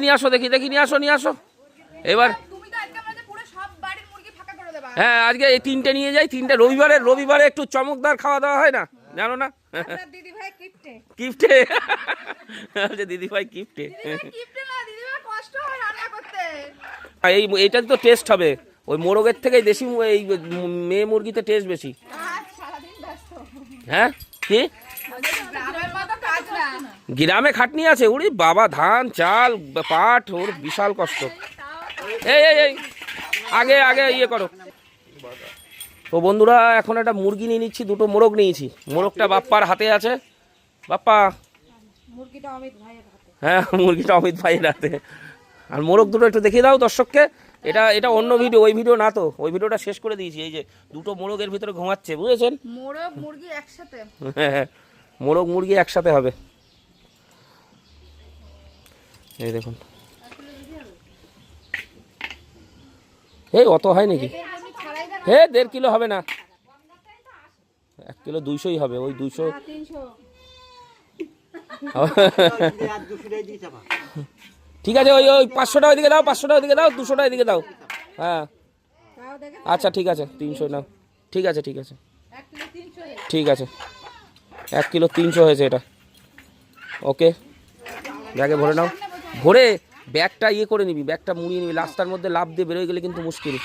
নিয়ে আসো, দেখি নিয়ে আসো এবার। হ্যাঁ, আজকে এই 3টে নিয়ে যাই, 3টে। রবিবারে একটু চমকদার খাওয়া দাওয়া হয় না, জানো না? গিফটে দিদি ভাই গিফটে। এইটা তো টেস্ট হবে, ওই মোরগের থেকে দেশি এই মেয়ে মুরগিতে টেস্ট বেশি। হ্যাঁ, কি গ্রামে খাটনি আছে? ওরে বাবা, ধান চাল পাট, ওর বিশাল কষ্ট। এই আগে ইয়ে করো। তো বন্ধুরা, এখন একটা মুরগি নিয়ে নিচ্ছি, 2টো মোরগ নিয়েছি। মোরগটা বাপ্পার হাতে আছে। বাপ্পা, হ্যাঁ, মুরগিটা অমিত ভাইয়ের হাতে। আর মোরগ দুটো একটু দেখিয়ে দাও দর্শককে। এটা অন্য ভিডিও, ওই ভিডিও না তো, ওই ভিডিওটা শেষ করে দিয়েছি। এই যে 2টো মোরগের ভিতরে ঘুমাচ্ছে, বুঝেছেন? মোরগ মুরগি একসাথে। হ্যাঁ, মোরগ মুরগি একসাথে হবে। এই দেখুন, এই অত হয় নাকি? 1.5 কিলো হবে না, 1 কিলো 200ই হবে। ওই 200 ঠিক আছে। ওই 500টা ওইদিকে দাও, 500টা ওইদিকে দাও, 200টা এদিকে দাও। হ্যাঁ, আচ্ছা ঠিক আছে, 300 নাও। ঠিক আছে ঠিক আছে 1 কিলো 300 হয়েছে এটা। ওকে, ব্যাগে ভরে নাও। ভরে ব্যাগটা ইয়ে করে নিবি, ব্যাগটা মুড়িয়ে নিবি। রাস্তার মধ্যে লাফ দিয়ে বেরোয় গেলে কিন্তু মুশকিল।